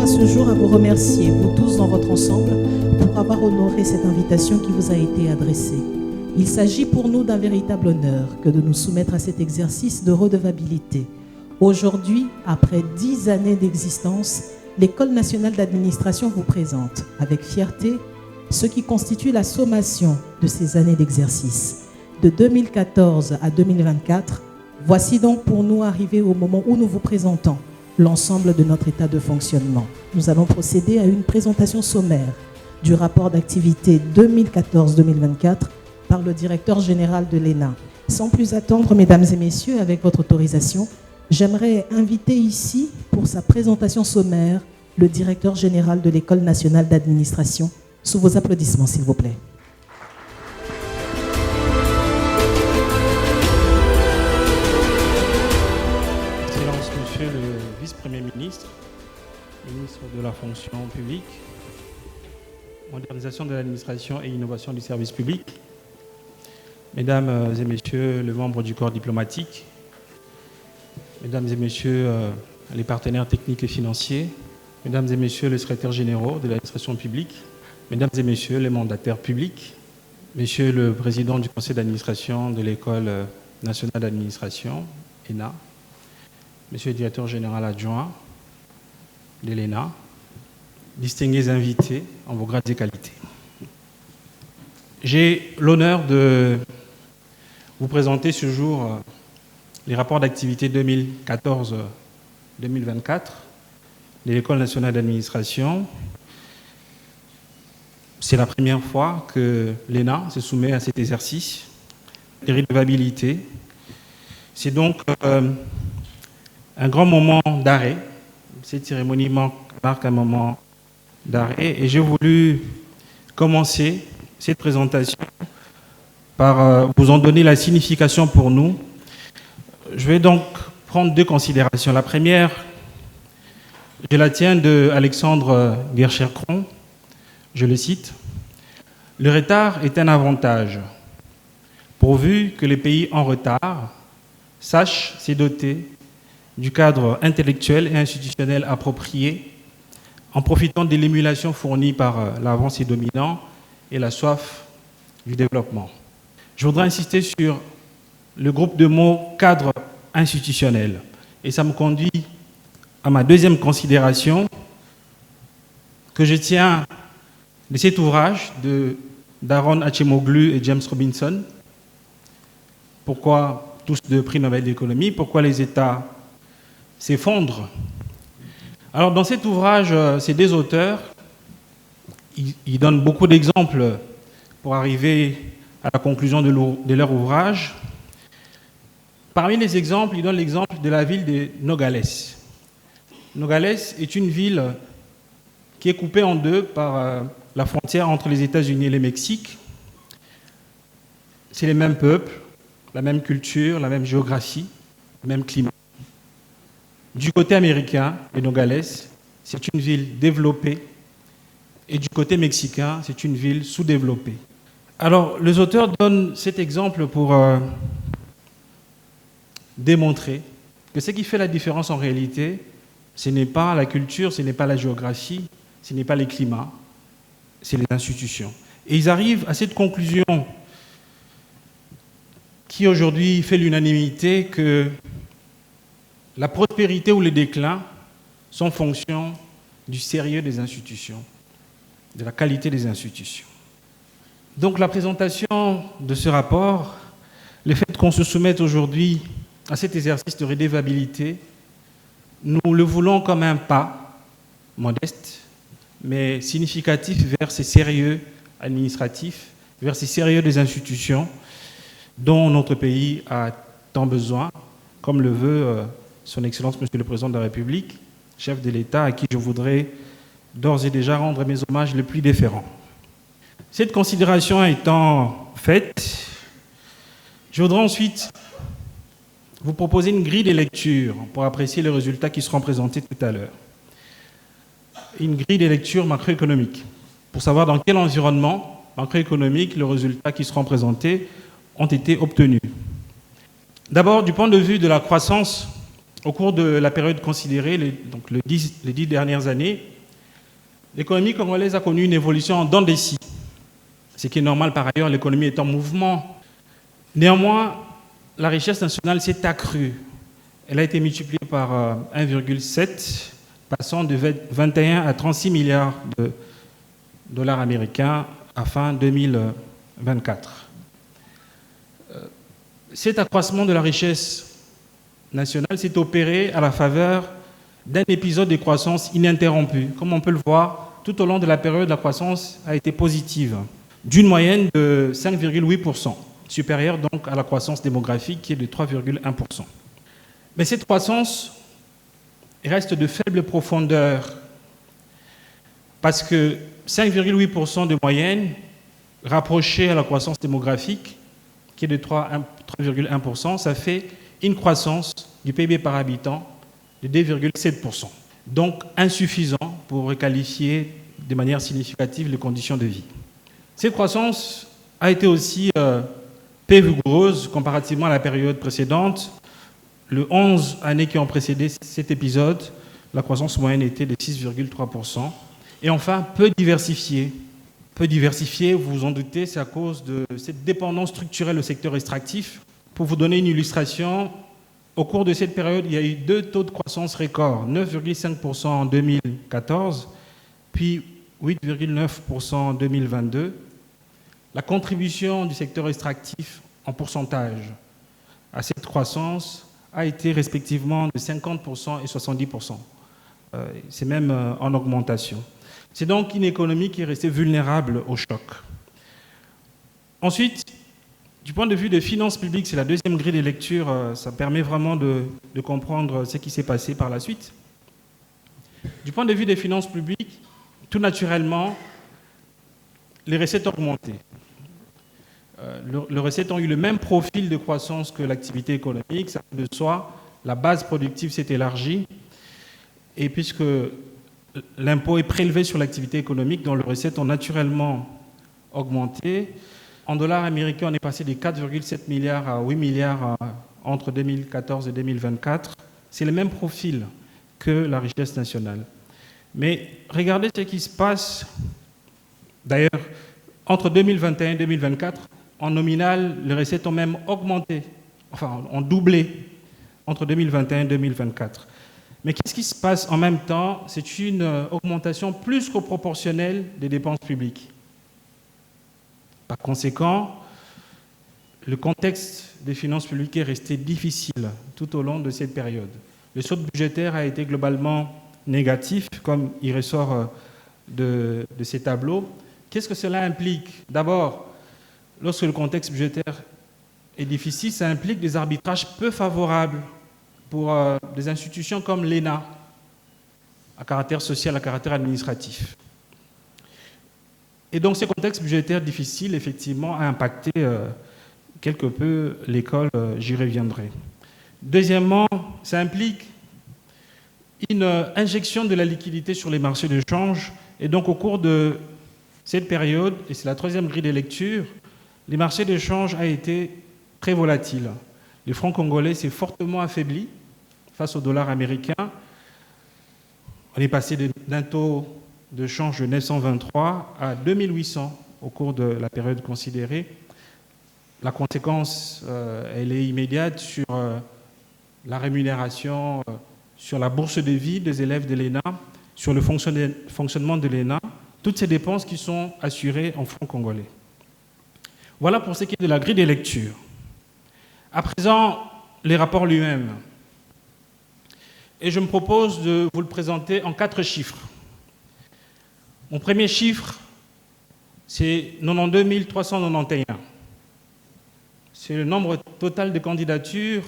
ce jour à vous remercier, vous tous dans votre ensemble, pour avoir honoré cette invitation qui vous a été adressée. Il s'agit pour nous d'un véritable honneur que de nous soumettre à cet exercice de redevabilité. Aujourd'hui, après 10 années d'existence, l'École nationale d'administration vous présente avec fierté ce qui constitue la sommation de ces années d'exercice. De 2014 à 2024, voici donc pour nous arrivé au moment où nous vous présentons l'ensemble de notre état de fonctionnement. Nous allons procéder à une présentation sommaire du rapport d'activité 2014-2024 par le directeur général de l'ENA. Sans plus attendre, mesdames et messieurs, avec votre autorisation, j'aimerais inviter ici, pour sa présentation sommaire, le directeur général de l'École nationale d'administration. Sous vos applaudissements, s'il vous plaît. Excellence, Monsieur le Vice-Premier ministre, ministre de la fonction publique, modernisation de l'administration et innovation du service public, Mesdames et Messieurs les membres du corps diplomatique, Mesdames et Messieurs les partenaires techniques et financiers, Mesdames et Messieurs les secrétaires généraux de l'administration publique, Mesdames et Messieurs les mandataires publics, Monsieur le Président du Conseil d'administration de l'École nationale d'administration, ENA, Monsieur le Directeur général adjoint de l'ENA, distingués invités en vos grades et qualités. J'ai l'honneur de vous présenter ce jour les rapports d'activité 2014-2024 de l'École nationale d'administration. C'est la première fois que l'ENA se soumet à cet exercice de redevabilité. C'est donc un grand moment d'arrêt. Cette cérémonie marque un moment d'arrêt et j'ai voulu commencer cette présentation par vous en donner la signification pour nous. Je vais donc prendre deux considérations. La première, je la tiens de Alexandre Gercher-Cron. Je le cite. « Le retard est un avantage, pourvu que les pays en retard sachent se doter du cadre intellectuel et institutionnel approprié en profitant de l'émulation fournie par l'avancée dominant et la soif du développement. » Je voudrais insister sur le groupe de mots « cadre institutionnel ». Et ça me conduit à ma deuxième considération que je tiens de cet ouvrage d'Aaron Acemoglu et James Robinson. Pourquoi tous deux prix Nobel d'économie? Pourquoi les États s'effondrent? Alors dans cet ouvrage, ces deux auteurs, ils donnent beaucoup d'exemples pour arriver à la conclusion de leur ouvrage. Parmi les exemples, ils donnent l'exemple de la ville de Nogales. Nogales est une ville qui est coupée en deux par la frontière entre les États-Unis et le Mexique. C'est les mêmes peuples, la même culture, la même géographie, le même climat. Du côté américain de Nogales, c'est une ville développée, et du côté mexicain, c'est une ville sous-développée. Alors, les auteurs donnent cet exemple pour démontrer que ce qui fait la différence en réalité, ce n'est pas la culture, ce n'est pas la géographie, ce n'est pas les climats, c'est les institutions. Et ils arrivent à cette conclusion qui aujourd'hui fait l'unanimité que la prospérité ou le déclin sont fonction du sérieux des institutions, de la qualité des institutions. Donc la présentation de ce rapport, le fait qu'on se soumette aujourd'hui à cet exercice de redevabilité, nous le voulons comme un pas modeste, mais significatif vers ces sérieux administratifs, vers ces sérieux des institutions dont notre pays a tant besoin, comme le veut son Excellence Monsieur le Président de la République, chef de l'État, à qui je voudrais d'ores et déjà rendre mes hommages les plus déférents. Cette considération étant faite, je voudrais ensuite vous proposer une grille de lecture pour apprécier les résultats qui seront présentés tout à l'heure. Une grille de lecture macroéconomique, pour savoir dans quel environnement macroéconomique les résultats qui seront présentés ont été obtenus. D'abord, du point de vue de la croissance, au cours de la période considérée, les 10 dernières années, l'économie congolaise a connu une évolution en dents de scie, ce qui est normal par ailleurs, l'économie est en mouvement. Néanmoins, la richesse nationale s'est accrue. Elle a été multipliée par 1,7, passant de 21 à 36 milliards de dollars américains à fin 2024. Cet accroissement de la richesse nationale s'est opéré à la faveur d'un épisode de croissance ininterrompu. Comme on peut le voir, tout au long de la période, la croissance a été positive, d'une moyenne de 5,8%, supérieure donc à la croissance démographique qui est de 3,1%. Mais cette croissance reste de faible profondeur parce que 5,8% de moyenne, rapprochée à la croissance démographique, qui est de 3,1%, ça fait une croissance du PIB par habitant de 2,7%. Donc insuffisant pour requalifier de manière significative les conditions de vie. Cette croissance a été aussi peu vigoureuse comparativement à la période précédente. Les 11 années qui ont précédé cet épisode, la croissance moyenne était de 6,3%. Et enfin, peu diversifiée. Peu diversifiée, vous vous en doutez, c'est à cause de cette dépendance structurelle au secteur extractif. Pour vous donner une illustration, au cours de cette période, il y a eu 2 taux de croissance records, 9,5% en 2014, puis 8,9% en 2022. La contribution du secteur extractif en pourcentage à cette croissance a été respectivement de 50% et 70%. C'est même en augmentation. C'est donc une économie qui est restée vulnérable au choc. Ensuite, du point de vue des finances publiques, c'est la deuxième grille de lecture, ça permet vraiment de comprendre ce qui s'est passé par la suite. Du point de vue des finances publiques, tout naturellement, les recettes ont augmenté. Les recettes ont eu le même profil de croissance que l'activité économique, ça de soi, la base productive s'est élargie, et puisque l'impôt est prélevé sur l'activité économique, dont les recettes ont naturellement augmenté. En dollars américains, on est passé de 4,7 milliards à 8 milliards entre 2014 et 2024. C'est le même profil que la richesse nationale. Mais regardez ce qui se passe, d'ailleurs, entre 2021 et 2024, en nominal, les recettes ont même augmenté, enfin, ont doublé entre 2021 et 2024. Mais qu'est-ce qui se passe en même temps? C'est une augmentation plus que proportionnelle des dépenses publiques. Par conséquent, le contexte des finances publiques est resté difficile tout au long de cette période. Le solde budgétaire a été globalement négatif, comme il ressort de ces tableaux. Qu'est-ce que cela implique? D'abord, lorsque le contexte budgétaire est difficile, ça implique des arbitrages peu favorables pour des institutions comme l'ENA, à caractère social, à caractère administratif. Et donc, ce contexte budgétaire difficile, effectivement, a impacté quelque peu l'école, j'y reviendrai. Deuxièmement, ça implique une injection de la liquidité sur les marchés de change. Et donc, au cours de cette période, et c'est la troisième grille de lecture, les marchés de change ont été très volatiles. Le franc congolais s'est fortement affaibli face au dollar américain. On est passé d'un taux de change de 923 à 2800 au cours de la période considérée. La conséquence, elle est immédiate sur la rémunération, sur la bourse de vie des élèves de l'ENA, sur le fonctionnement de l'ENA, toutes ces dépenses qui sont assurées en francs congolais. Voilà pour ce qui est de la grille des lectures. À présent, les rapports lui-même. Et je me propose de vous le présenter en 4 chiffres. Mon premier chiffre, c'est 92 391. C'est le nombre total de candidatures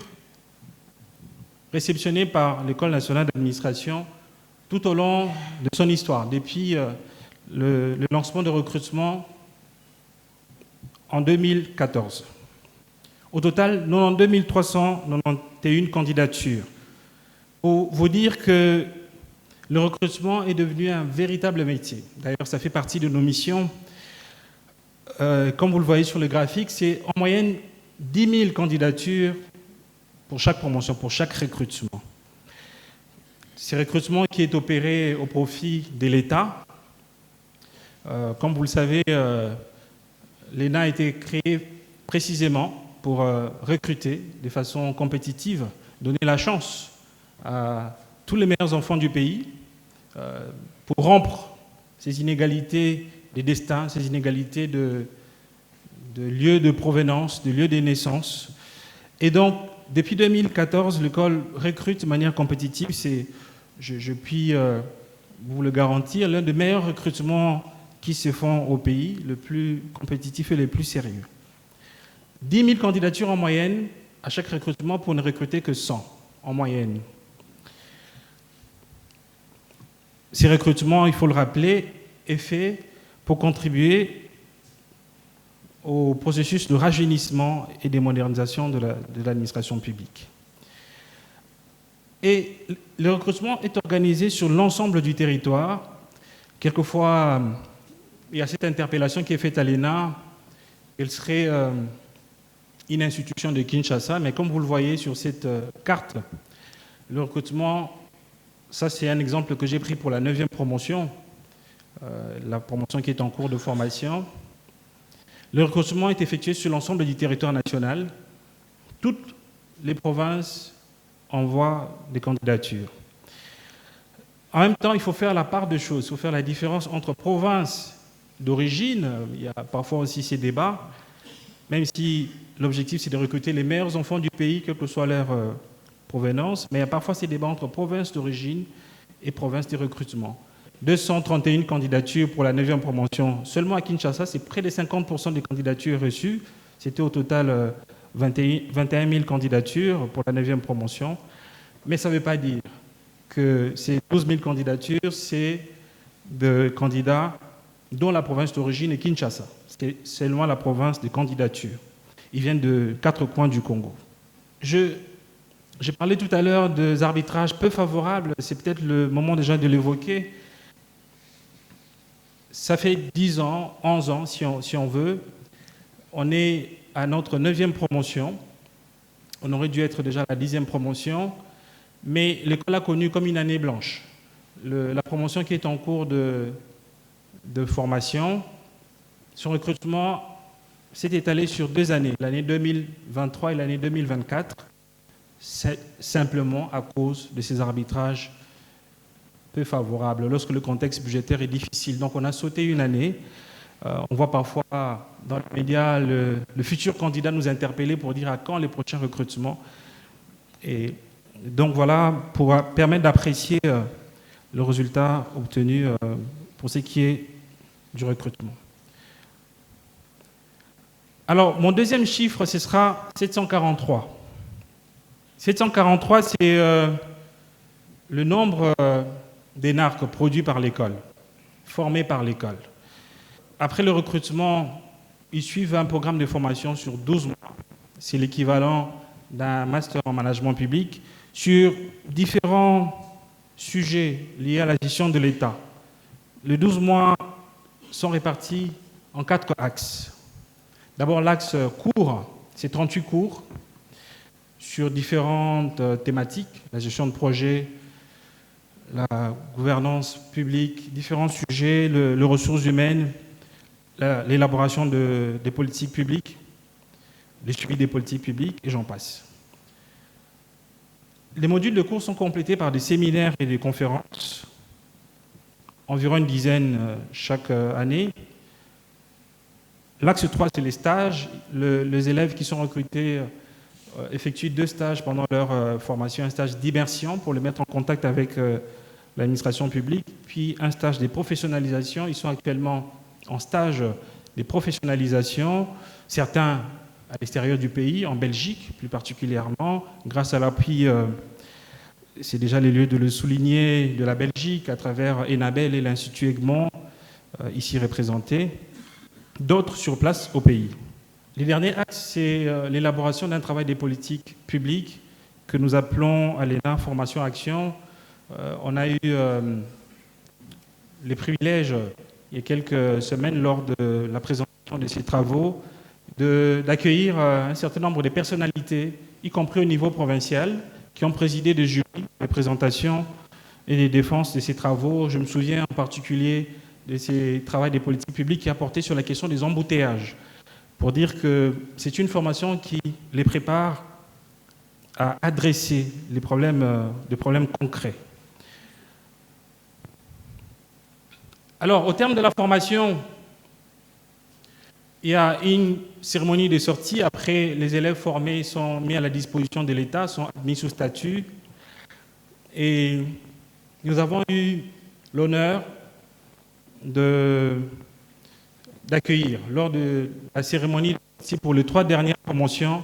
réceptionnées par l'École nationale d'administration tout au long de son histoire, depuis le lancement de recrutement en 2014. Au total, 92 391 candidatures. Pour vous dire que le recrutement est devenu un véritable métier. D'ailleurs, ça fait partie de nos missions. Comme vous le voyez sur le graphique, c'est en moyenne 10 000 candidatures pour chaque promotion, pour chaque recrutement. C'est recrutement qui est opéré au profit de l'État, Comme vous le savez, l'ENA a été créé précisément pour recruter de façon compétitive, donner la chance à tous les meilleurs enfants du pays pour rompre ces inégalités des destins, ces inégalités de lieux de provenance, de lieux de naissance. Et donc, depuis 2014, l'école recrute de manière compétitive. C'est, je puis vous le garantir, l'un des meilleurs recrutements qui se font au pays, le plus compétitif et le plus sérieux. 10 000 candidatures en moyenne à chaque recrutement pour ne recruter que 100 en moyenne. Ces recrutements, il faut le rappeler, est fait pour contribuer au processus de rajeunissement et de modernisation de l'administration publique. Et le recrutement est organisé sur l'ensemble du territoire. Quelquefois, il y a cette interpellation qui est faite à l'ENA, qu'elle serait une institution de Kinshasa, mais comme vous le voyez sur cette carte, le recrutement, ça c'est un exemple que j'ai pris pour la 9e promotion, la promotion qui est en cours de formation. Le recrutement est effectué sur l'ensemble du territoire national. Toutes les provinces envoient des candidatures. En même temps, il faut faire la part des choses, il faut faire la différence entre provinces d'origine. Il y a parfois aussi ces débats, même si l'objectif c'est de recruter les meilleurs enfants du pays, quelle que soit leur provenance, mais il y a parfois ces débats entre provinces d'origine et provinces de recrutement. 231 candidatures pour la 9e promotion. Seulement à Kinshasa, c'est près de 50% des candidatures reçues. C'était au total 21 000 candidatures pour la 9e promotion. Mais ça ne veut pas dire que ces 12 000 candidatures, c'est de candidats dont la province d'origine est Kinshasa. C'est seulement la province de candidature. Ils viennent de 4 coins du Congo. J'ai parlé tout à l'heure des arbitrages peu favorables. C'est peut-être le moment déjà de l'évoquer. Ça fait 10 ans, 11 ans, si on veut. On est à notre 9e promotion. On aurait dû être déjà à la 10e promotion. Mais l'école a connu comme une année blanche. La promotion qui est en cours de formation, son recrutement s'est étalé sur 2 années, l'année 2023 et l'année 2024, simplement à cause de ces arbitrages peu favorable lorsque le contexte budgétaire est difficile. Donc on a sauté une année. On voit parfois dans les médias le futur candidat nous interpeller pour dire à quand les prochains recrutements. Et donc voilà, pour permettre d'apprécier le résultat obtenu pour ce qui est du recrutement. Alors mon deuxième chiffre, ce sera 743. 743, c'est le nombre d'énarques produits par l'école, formés par l'école. Après le recrutement, ils suivent un programme de formation sur 12 mois. C'est l'équivalent d'un master en management public sur différents sujets liés à la gestion de l'État. Les 12 mois sont répartis en 4 axes. D'abord, l'axe court, c'est 38 cours sur différentes thématiques, la gestion de projets, la gouvernance publique, différents sujets, les ressources humaines, l'élaboration des politiques publiques, le suivi des politiques publiques, et j'en passe. Les modules de cours sont complétés par des séminaires et des conférences, environ une dizaine chaque année. L'axe 3, c'est les stages. Les élèves qui sont recrutés effectuent 2 stages pendant leur formation, un stage d'immersion pour les mettre en contact avec l'administration publique, puis un stage de professionnalisation. Ils sont actuellement en stage de professionnalisation, certains à l'extérieur du pays, en Belgique plus particulièrement, grâce à l'appui, c'est déjà les lieux de le souligner, de la Belgique, à travers Enabel et l'Institut Egmont, ici représentés, d'autres sur place au pays. Le dernier axe, c'est l'élaboration d'un travail des politiques publiques que nous appelons à l'ENA Formation Action. On a eu les privilèges, il y a quelques semaines, lors de la présentation de ces travaux, d'accueillir un certain nombre de personnalités, y compris au niveau provincial, qui ont présidé des jurys, des présentations et des défenses de ces travaux. Je me souviens en particulier de ces travaux des politiques publiques qui a porté sur la question des embouteillages, pour dire que c'est une formation qui les prépare à adresser des problèmes concrets. Alors, au terme de la formation, il y a une cérémonie de sortie. Après, les élèves formés sont mis à la disposition de l'État, sont admis sous statut. Et nous avons eu l'honneur d'accueillir, lors de la cérémonie pour les 3 dernières promotions,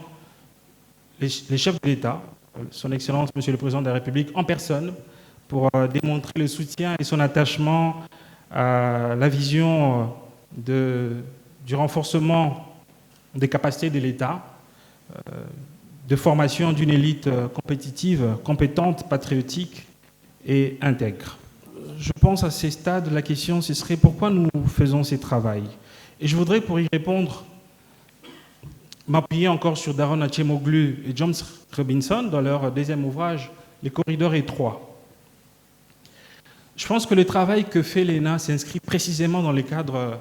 les chefs de l'État, son Excellence, Monsieur le Président de la République, en personne, pour démontrer le soutien et son attachement à la vision du renforcement des capacités de l'État, de formation d'une élite compétitive, compétente, patriotique et intègre. Je pense à ces stades, la question, ce serait pourquoi nous faisons ces travaux. Et je voudrais, pour y répondre, m'appuyer encore sur Daron Acemoglu et James Robinson dans leur deuxième ouvrage, Les corridors étroits. Je pense que le travail que fait l'ENA s'inscrit précisément dans le cadre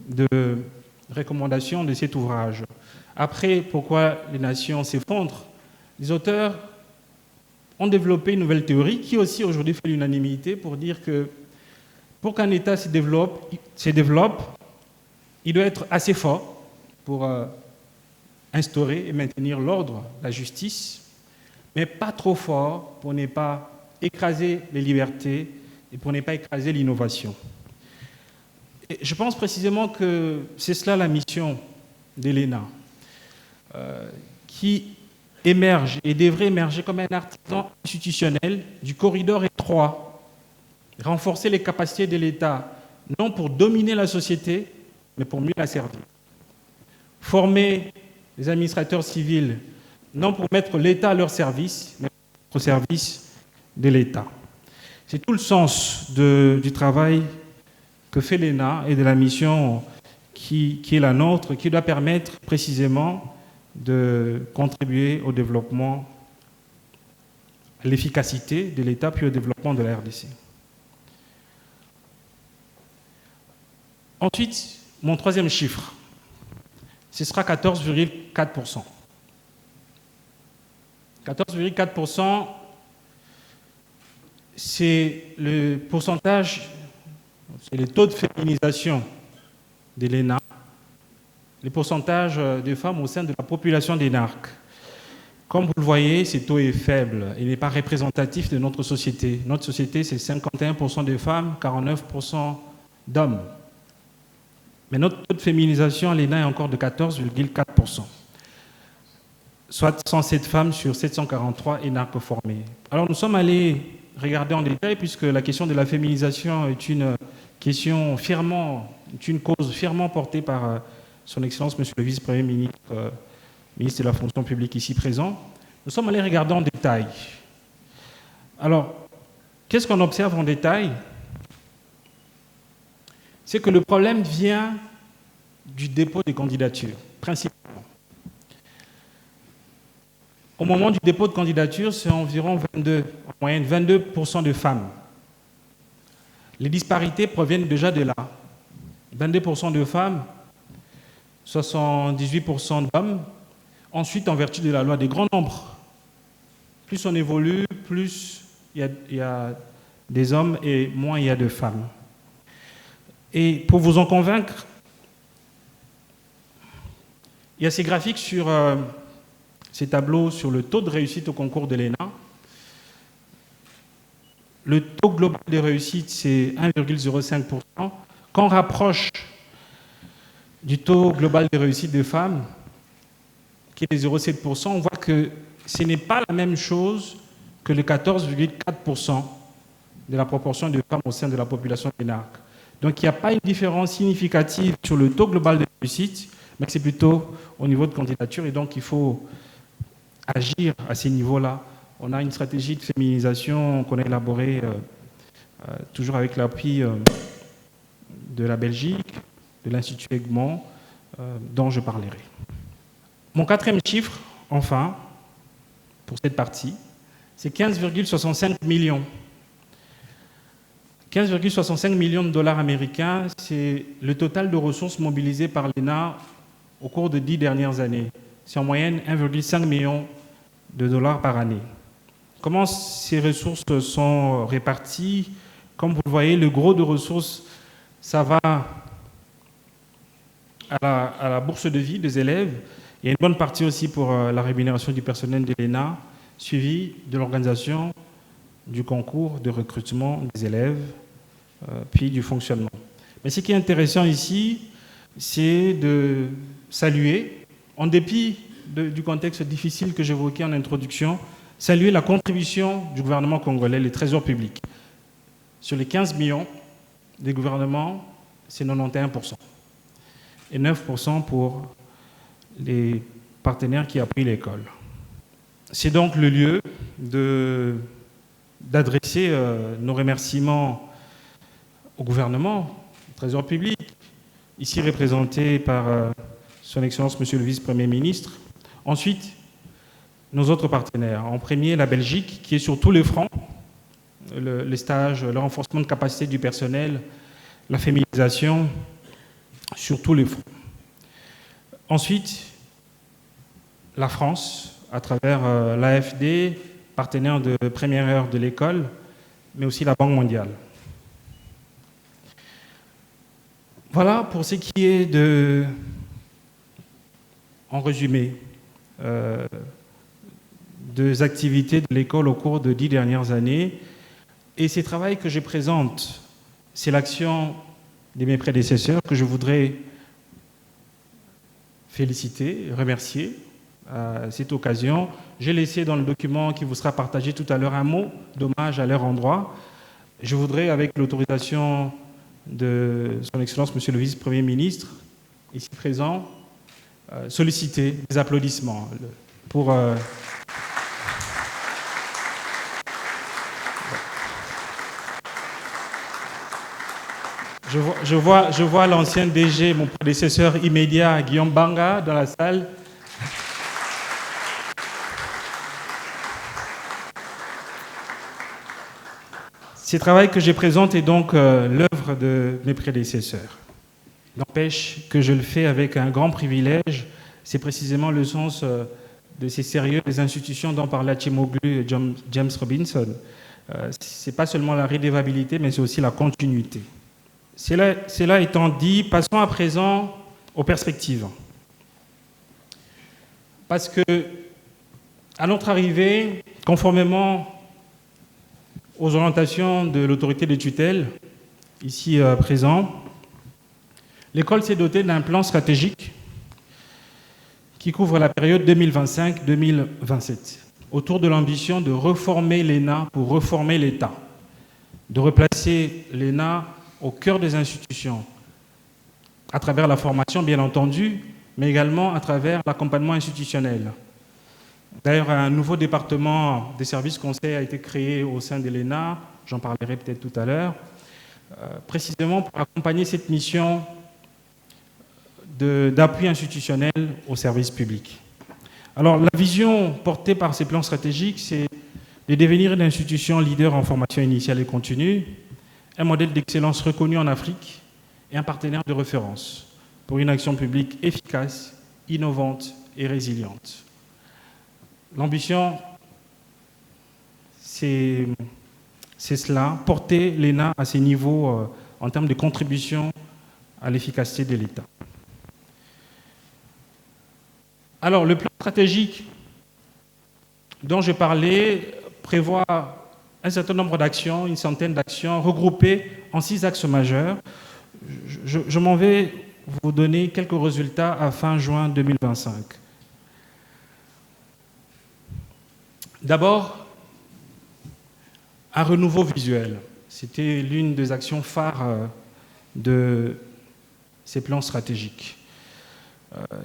de recommandations de cet ouvrage. Après, pourquoi les nations s'effondrent, les auteurs ont développé une nouvelle théorie qui aussi aujourd'hui fait l'unanimité pour dire que pour qu'un État se développe, il doit être assez fort pour instaurer et maintenir l'ordre, la justice, mais pas trop fort pour ne pas écraser les libertés et pour ne pas écraser l'innovation. Et je pense précisément que c'est cela la mission de l'ENA, qui émerge et devrait émerger comme un artisan institutionnel du corridor étroit, renforcer les capacités de l'État, non pour dominer la société, mais pour mieux la servir. Former les administrateurs civils, non pour mettre l'État à leur service, mais au service de l'État. C'est tout le sens du travail que fait l'ENA et de la mission qui est la nôtre, qui doit permettre précisément de contribuer au développement, à l'efficacité de l'État, puis au développement de la RDC. Ensuite, mon troisième chiffre, ce sera 14,4%. 14,4%, c'est le pourcentage, c'est le taux de féminisation de l'ENA, le pourcentage de femmes au sein de la population d'ENARC. Comme vous le voyez, ce taux est faible, il n'est pas représentatif de notre société. Notre société, c'est 51% de femmes, 49% d'hommes. Mais notre taux de féminisation à l'ENA est encore de 14,4%, soit 107 femmes sur 743 énarques formées. Alors nous sommes allés regarder en détail, puisque la question de la féminisation est une question est une cause fièrement portée par son Excellence, Monsieur le Vice-Premier ministre, ministre de la Fonction publique ici présent. Nous sommes allés regarder en détail. Alors, qu'est-ce qu'on observe en détail ? C'est que le problème vient du dépôt des candidatures, principalement. Au moment du dépôt de candidature, c'est environ en moyenne 22% de femmes. Les disparités proviennent déjà de là. 22% de femmes, 78% d'hommes. Ensuite, en vertu de la loi des grands nombres, plus on évolue, plus il y a des hommes et moins il y a de femmes. Et pour vous en convaincre, il y a ces graphiques sur ces tableaux sur le taux de réussite au concours de l'ENA. Le taux global de réussite, c'est 1,05%. Quand on rapproche du taux global de réussite des femmes, qui est de 0,7%, on voit que ce n'est pas la même chose que le 14,4% de la proportion de femmes au sein de la population d'ENARC. Donc il n'y a pas une différence significative sur le taux global de réussite, mais c'est plutôt au niveau de candidature, et donc il faut agir à ces niveaux-là. On a une stratégie de féminisation qu'on a élaborée toujours avec l'appui de la Belgique, de l'Institut Egmont, dont je parlerai. Mon quatrième chiffre, enfin, pour cette partie, c'est 15,65 millions. 15,65 millions de dollars américains, c'est le total de ressources mobilisées par l'ENA au cours de 10 dernières années. C'est en moyenne 1,5 million de dollars par année. Comment ces ressources sont réparties? Comme vous le voyez, le gros de ressources, ça va à la bourse de vie des élèves. Il y a une bonne partie aussi pour la rémunération du personnel de l'ENA, suivi de l'organisation du concours de recrutement des élèves, puis du fonctionnement. Mais ce qui est intéressant ici, c'est de saluer, en dépit du contexte difficile que j'évoquais en introduction, saluer la contribution du gouvernement congolais, les trésors publics. Sur les 15 millions des gouvernements, c'est 91%. Et 9% pour les partenaires qui appuient l'école. C'est donc le lieu d'adresser nos remerciements au gouvernement, au Trésor public, ici représenté par Son Excellence Monsieur le Vice-Premier ministre. Ensuite, nos autres partenaires. En premier, la Belgique, qui est sur tous les fronts, les stages, le renforcement de capacité du personnel, la féminisation, sur tous les fronts. Ensuite, la France, à travers l'AFD, partenaire de première heure de l'école, mais aussi la Banque mondiale. Voilà pour ce qui est en résumé, des activités de l'école au cours de 10 dernières années. Et ces travaux que je présente, c'est l'action de mes prédécesseurs que je voudrais féliciter, remercier à cette occasion. J'ai laissé dans le document qui vous sera partagé tout à l'heure un mot d'hommage à leur endroit. Je voudrais, avec l'autorisation de Son Excellence Monsieur le Vice-Premier ministre, ici présent, solliciter des applaudissements pour... Je vois l'ancien DG, mon prédécesseur immédiat, Guillaume Banga, dans la salle. Ce travail que je présente est donc l'œuvre de mes prédécesseurs. N'empêche que je le fais avec un grand privilège. C'est précisément le sens de ces sérieux des institutions dont parlait Acemoglu et James Robinson. Ce n'est pas seulement la redevabilité, mais c'est aussi la continuité. Cela étant dit, passons à présent aux perspectives. Parce que, à notre arrivée, conformément aux orientations de l'autorité de tutelle, ici présent, l'école s'est dotée d'un plan stratégique qui couvre la période 2025-2027, autour de l'ambition de reformer l'ENA pour reformer l'État, de replacer l'ENA au cœur des institutions, à travers la formation, bien entendu, mais également à travers l'accompagnement institutionnel. D'ailleurs, un nouveau département des services conseils a été créé au sein de l'ENA, j'en parlerai peut-être tout à l'heure, précisément pour accompagner cette mission d'appui institutionnel au service public. Alors, la vision portée par ces plans stratégiques, c'est de devenir une institution leader en formation initiale et continue, un modèle d'excellence reconnu en Afrique et un partenaire de référence pour une action publique efficace, innovante et résiliente. L'ambition, c'est cela, porter l'ENA à ces niveaux en termes de contribution à l'efficacité de l'État. Alors, le plan stratégique dont je parlais prévoit un certain nombre d'actions, une centaine d'actions regroupées en 6 axes majeurs. Je m'en vais vous donner quelques résultats à fin juin 2025. D'abord, un renouveau visuel. C'était l'une des actions phares de ces plans stratégiques.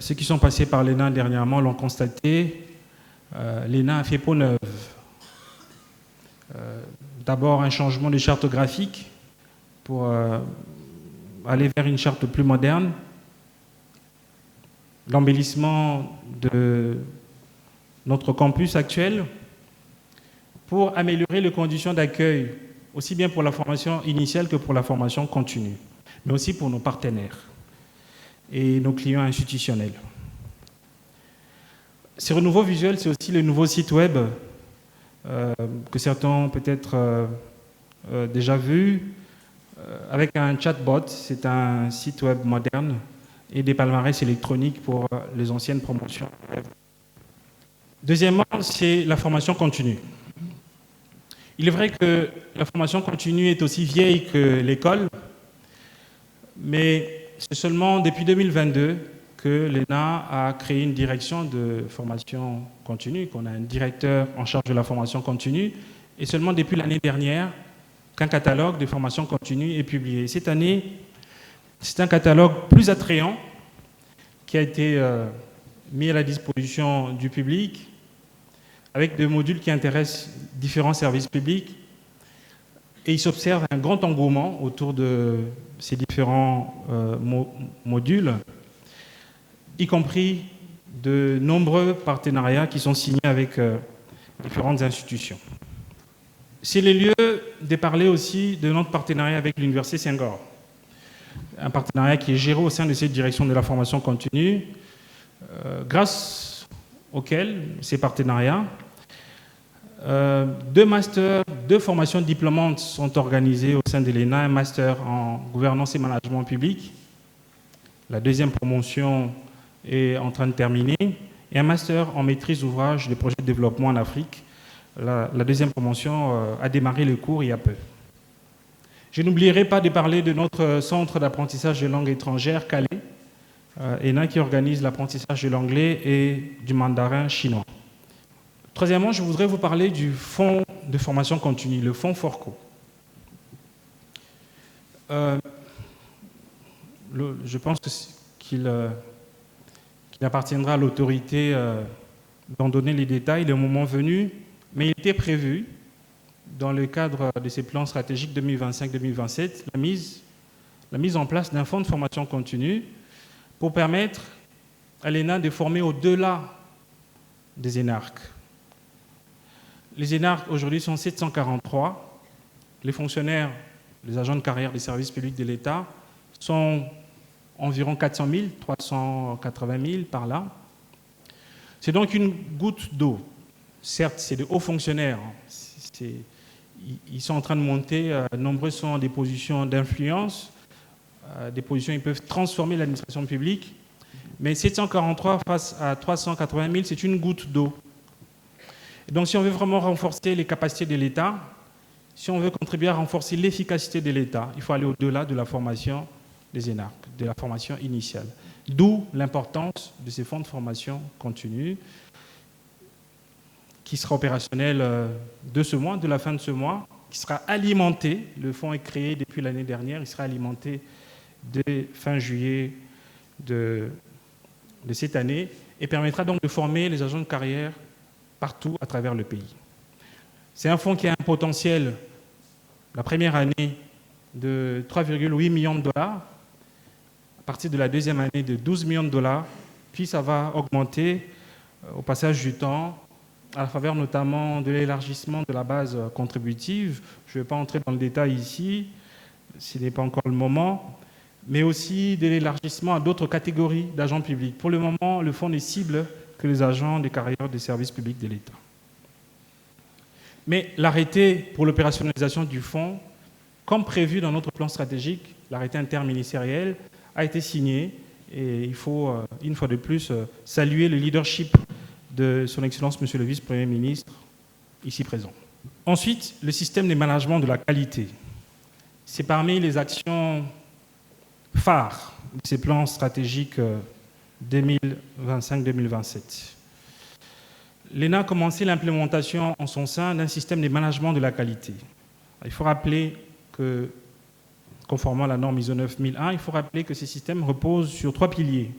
Ceux qui sont passés par l'ENA dernièrement l'ont constaté, l'ENA a fait peau neuve. D'abord, un changement de charte graphique pour aller vers une charte plus moderne, l'embellissement de notre campus actuel pour améliorer les conditions d'accueil aussi bien pour la formation initiale que pour la formation continue, mais aussi pour nos partenaires et nos clients institutionnels. Ces renouveaux visuels, c'est aussi le nouveau site web que certains ont peut-être déjà vu, avec un chatbot. C'est un site web moderne et des palmarès électroniques pour les anciennes promotions. Deuxièmement, c'est la formation continue. Il est vrai que la formation continue est aussi vieille que l'école, mais c'est seulement depuis 2022 que l'ENA a créé une direction de formation continue, qu'on a un directeur en charge de la formation continue, et seulement depuis l'année dernière qu'un catalogue de formation continue est publié. Cette année, c'est un catalogue plus attrayant qui a été mis à la disposition du public, avec des modules qui intéressent différents services publics. Et il s'observe un grand engouement autour de ces différents modules, y compris de nombreux partenariats qui sont signés avec différentes institutions. C'est le lieu de parler aussi de notre partenariat avec l'Université Senghor, un partenariat qui est géré au sein de cette direction de la formation continue, grâce auquel ces partenariats, 2 masters, 2 formations diplômantes sont organisées au sein de l'ENA, un master en gouvernance et management public, la 2e promotion est en train de terminer, et un master en maîtrise d'ouvrage des projets de développement en Afrique. La 2e promotion a démarré le cours il y a peu. Je n'oublierai pas de parler de notre centre d'apprentissage de langues étrangères, Calais, ENA, qui organise l'apprentissage de l'anglais et du mandarin chinois. Troisièmement, je voudrais vous parler du fonds de formation continue, le fonds FORCO. Je pense qu'il appartiendra à l'autorité d'en donner les détails le moment venu, mais il était prévu, dans le cadre de ces plans stratégiques 2025-2027, la mise en place d'un fonds de formation continue pour permettre à l'ENA de former au-delà des énarques. Les énarques aujourd'hui sont 743. Les fonctionnaires, les agents de carrière des services publics de l'État sont environ 400 000, 380 000 par là. C'est donc une goutte d'eau. Certes, c'est de hauts fonctionnaires. Ils sont en train de monter. Nombreux sont des positions d'influence. Des positions qui peuvent transformer l'administration publique. Mais 743 face à 380 000, c'est une goutte d'eau. Donc, si on veut vraiment renforcer les capacités de l'État, si on veut contribuer à renforcer l'efficacité de l'État, il faut aller au-delà de la formation des énarques, de la formation initiale. D'où l'importance de ces fonds de formation continue qui sera opérationnel de ce mois, de la fin de ce mois, qui sera alimenté. Le fonds est créé depuis l'année dernière, il sera alimenté dès fin juillet de cette année et permettra donc de former les agents de carrière partout à travers le pays. C'est un fonds qui a un potentiel, la première année, de 3,8 millions de dollars, à partir de la 2e année de 12 millions de dollars, puis ça va augmenter au passage du temps, à la faveur notamment de l'élargissement de la base contributive. Je ne vais pas entrer dans le détail ici, ce n'est pas encore le moment, mais aussi de l'élargissement à d'autres catégories d'agents publics. Pour le moment, le fonds ne cible que les agents des carrières des services publics de l'État. Mais l'arrêté pour l'opérationnalisation du fonds, comme prévu dans notre plan stratégique, l'arrêté interministériel, a été signé et il faut, une fois de plus, saluer le leadership de son Excellence, Monsieur le Vice-Premier ministre, ici présent. Ensuite, le système de management de la qualité. C'est parmi les actions phares de ces plans stratégiques 2025-2027. L'ENA a commencé l'implémentation en son sein d'un système de management de la qualité. Il faut rappeler que, conformément à la norme ISO 9001, il faut rappeler que ce système repose sur 3 piliers.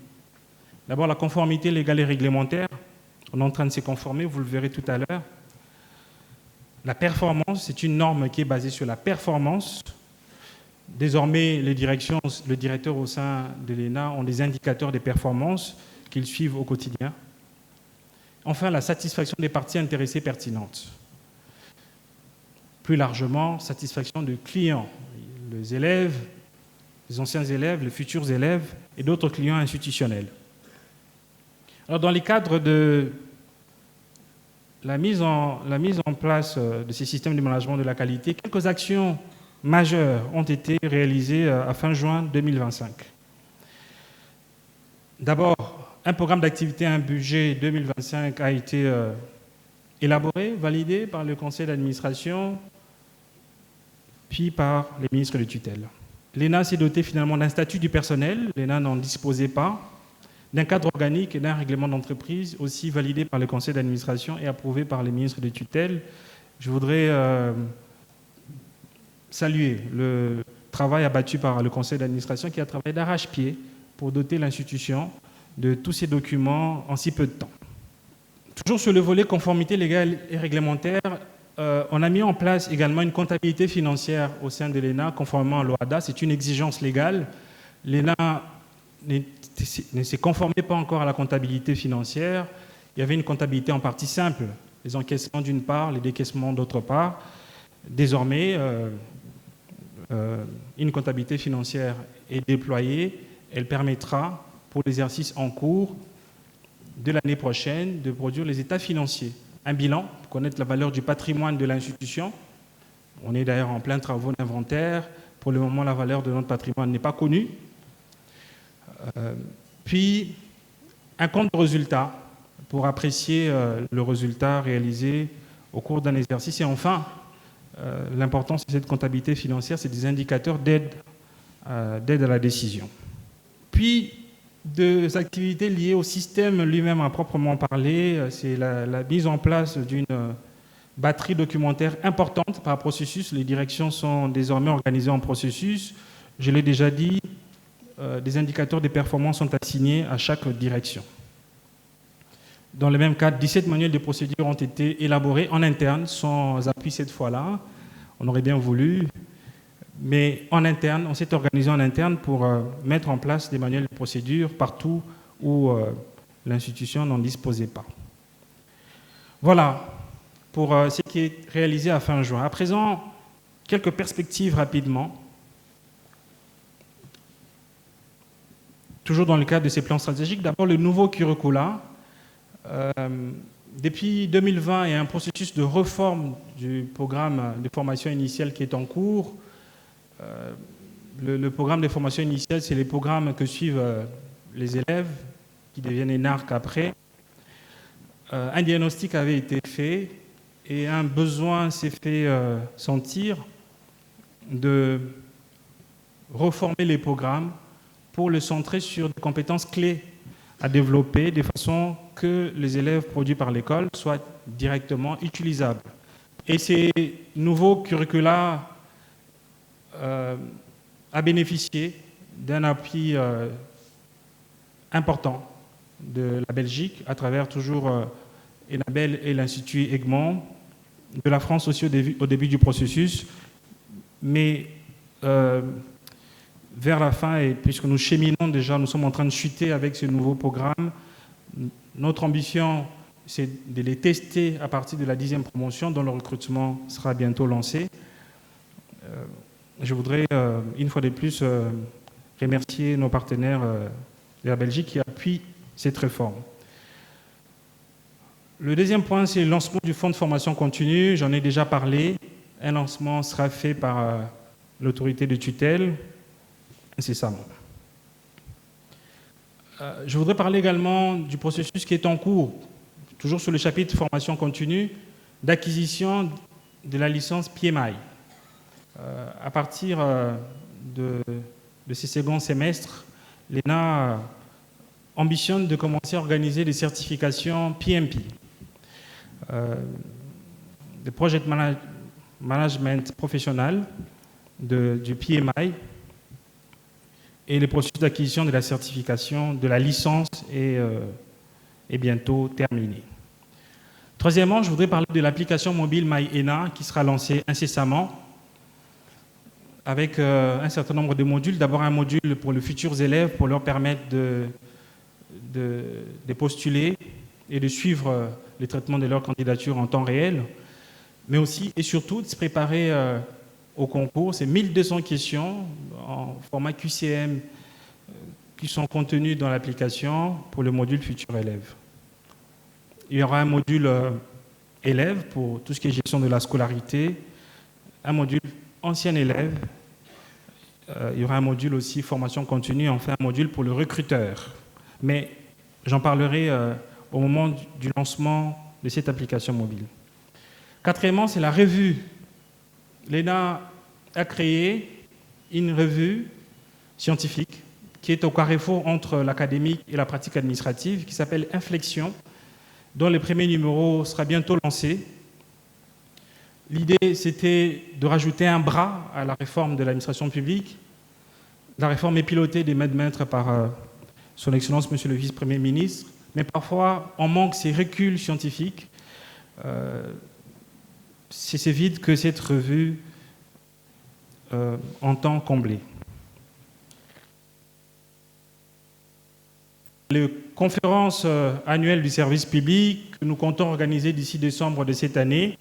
D'abord, la conformité légale et réglementaire. On est en train de s'y conformer, vous le verrez tout à l'heure. La performance, c'est une norme qui est basée sur la performance. Désormais, les directeurs au sein de l'ENA ont des indicateurs de performance qu'ils suivent au quotidien. Enfin, la satisfaction des parties intéressées pertinentes. plus largement, satisfaction de clients, les élèves, les anciens élèves, les futurs élèves et d'autres clients institutionnels. Alors, dans les cadres de la mise en place de ces systèmes de management de la qualité, quelques actions majeures ont été réalisées à fin juin 2025. D'abord, un programme d'activité, un budget 2025 a été élaboré, validé par le conseil d'administration, puis par les ministres de tutelle. L'ENA s'est doté finalement d'un statut du personnel, l'ENA n'en disposait pas, d'un cadre organique et d'un règlement d'entreprise aussi validé par le conseil d'administration et approuvé par les ministres de tutelle. Je voudrais saluer le travail abattu par le conseil d'administration qui a travaillé d'arrache-pied pour doter l'institution de tous ces documents en si peu de temps. Toujours sur le volet conformité légale et réglementaire, on a mis en place également une comptabilité financière au sein de l'ENA, conformément à l'OHADA. C'est une exigence légale. L'ENA ne s'est conformé pas encore à la comptabilité financière. Il y avait une comptabilité en partie simple, les encaissements d'une part, les décaissements d'autre part. Désormais, une comptabilité financière est déployée. Elle permettra, pour l'exercice en cours de l'année prochaine, de produire les états financiers. Un bilan pour connaître la valeur du patrimoine de l'institution. On est d'ailleurs en plein travaux d'inventaire. Pour le moment, la valeur de notre patrimoine n'est pas connue. Puis, un compte de résultat pour apprécier le résultat réalisé au cours d'un exercice. Et enfin, l'importance de cette comptabilité financière, c'est des indicateurs d'aide à la décision. Puis, des activités liées au système lui-même à proprement parler, c'est la mise en place d'une batterie documentaire importante par processus. Les directions sont désormais organisées en processus. Je l'ai déjà dit, des indicateurs de performance sont assignés à chaque direction. Dans le même cadre, 17 manuels de procédure ont été élaborés en interne, sans appui cette fois-là. On aurait bien voulu, mais en interne, on s'est organisé en interne pour mettre en place des manuels de procédure partout où l'institution n'en disposait pas. Voilà pour ce qui est réalisé à fin juin. À présent, quelques perspectives rapidement. Toujours dans le cadre de ces plans stratégiques, d'abord le nouveau curricula. Depuis 2020, il y a un processus de réforme du programme de formation initiale qui est en cours. Le programme de formation initiale, c'est les programmes que suivent les élèves qui deviennent énarques après. Un diagnostic avait été fait et un besoin s'est fait sentir de reformer les programmes pour le centrer sur des compétences clés à développer de façon que les élèves produits par l'école soient directement utilisables. Et ces nouveaux curricula a bénéficié d'un appui important de la Belgique à travers toujours Enabel et l'Institut Egmont, de la France aussi au début du processus, mais vers la fin, et puisque nous cheminons déjà, nous sommes en train de chuter avec ce nouveau programme. Notre ambition, c'est de les tester à partir de la 10e promotion, dont le recrutement sera bientôt lancé. Je voudrais, une fois de plus, remercier nos partenaires de la Belgique qui appuient cette réforme. Le deuxième point, c'est le lancement du fonds de formation continue. J'en ai déjà parlé. Un lancement sera fait par l'autorité de tutelle, incessamment. Je voudrais parler également du processus qui est en cours, toujours sur le chapitre formation continue, d'acquisition de la licence PMI. À partir de ces seconds semestres, l'ENA ambitionne de commencer à organiser des certifications PMP, de Project Management Professionnel, du PMI, et le processus d'acquisition de la certification de la licence est bientôt terminé. Troisièmement, je voudrais parler de l'application mobile MyENA qui sera lancée incessamment avec un certain nombre de modules. D'abord un module pour les futurs élèves pour leur permettre de postuler et de suivre le traitement de leur candidature en temps réel. mais aussi et surtout de se préparer au concours. C'est 1200 questions en format QCM qui sont contenues dans l'application pour le module futur élève. Il y aura un module élève pour tout ce qui est gestion de la scolarité, un module ancien élève, il y aura un module aussi formation continue, enfin un module pour le recruteur. Mais j'en parlerai au moment du lancement de cette application mobile. Quatrièmement, c'est la revue. L'ENA a créé une revue scientifique qui est au carrefour entre l'académique et la pratique administrative, qui s'appelle Inflexion, dont le premier numéro sera bientôt lancé. L'idée, c'était de rajouter un bras à la réforme de l'administration publique. La réforme est pilotée des mains de maître par son Excellence, Monsieur le Vice-Premier ministre, mais parfois, on manque ces reculs scientifiques. C'est vide que cette revue entend combler. Les conférences annuelles du service public que nous comptons organiser d'ici décembre de cette année,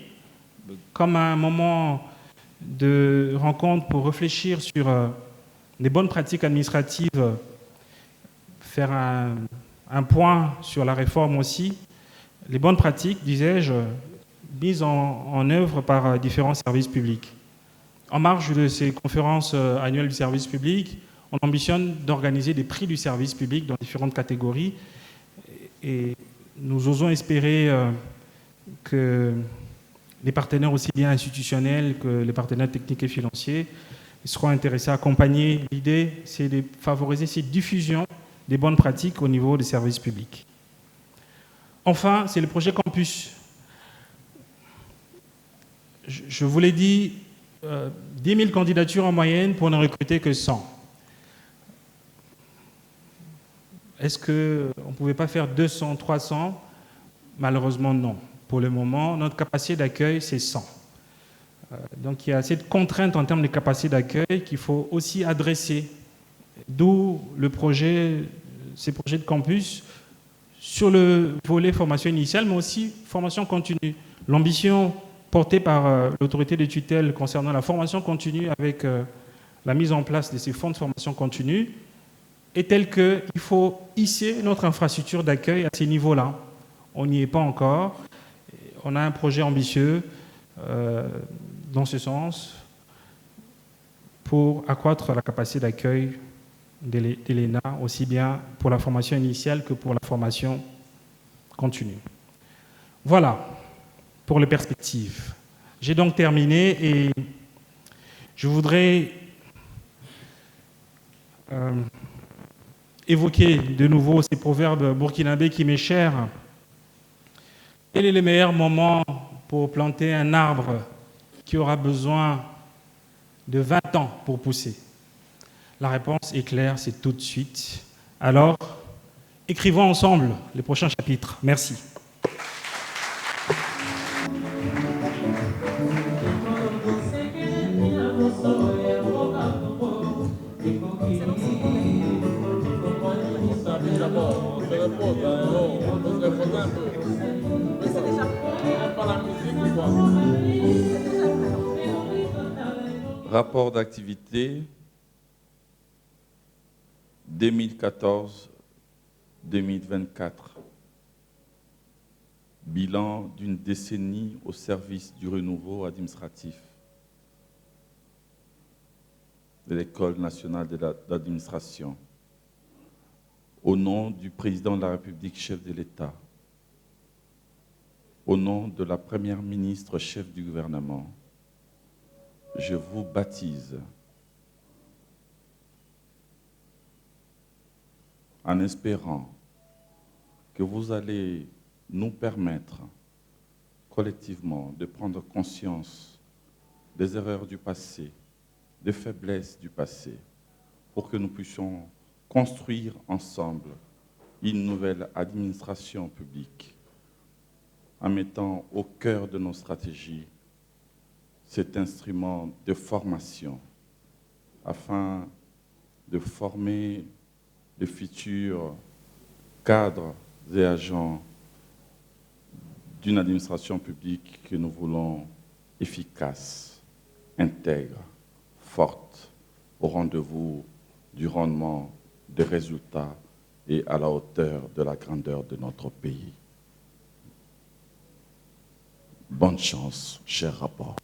comme un moment de rencontre pour réfléchir sur les bonnes pratiques administratives, faire un point sur la réforme aussi, les bonnes pratiques, disais-je, mises en œuvre par différents services publics. En marge de ces conférences annuelles du service public, on ambitionne d'organiser des prix du service public dans différentes catégories et nous osons espérer que les partenaires aussi bien institutionnels que les partenaires techniques et financiers seront intéressés à accompagner. L'idée, c'est de favoriser cette diffusion des bonnes pratiques au niveau des services publics. Enfin, c'est le projet Campus. Je vous l'ai dit, 10 000 candidatures en moyenne pour ne recruter que 100. Est-ce qu'on ne pouvait pas faire 200, 300 ? Malheureusement, non. Pour le moment, notre capacité d'accueil, c'est 100. Donc, il y a cette contrainte en termes de capacité d'accueil qu'il faut aussi adresser. D'où ces projets de campus sur le volet formation initiale, mais aussi formation continue. L'ambition portée par l'autorité de tutelle concernant la formation continue avec la mise en place de ces fonds de formation continue est telle qu'il faut hisser notre infrastructure d'accueil à ces niveaux-là. On n'y est pas encore. On a un projet ambitieux dans ce sens pour accroître la capacité d'accueil de l'ENA, aussi bien pour la formation initiale que pour la formation continue. Voilà pour les perspectives. J'ai donc terminé et je voudrais évoquer de nouveau ces proverbes burkinabés qui m'est cher. Quel est le meilleur moment pour planter un arbre qui aura besoin de 20 ans pour pousser? La réponse est claire, c'est tout de suite. Alors, écrivons ensemble les prochains chapitres. Merci. Rapport d'activité 2014-2024. Bilan d'une décennie au service du renouveau administratif de l'École nationale d'administration. Au nom du Président de la République, chef de l'État, au nom de la Première ministre, chef du gouvernement, je vous baptise en espérant que vous allez nous permettre collectivement de prendre conscience des erreurs du passé, des faiblesses du passé, pour que nous puissions construire ensemble une nouvelle administration publique en mettant au cœur de nos stratégies cet instrument de formation afin de former de futurs cadres et agents d'une administration publique que nous voulons efficace, intègre, forte, au rendez-vous du rendement, des résultats et à la hauteur de la grandeur de notre pays. Bonne chance, cher rapport.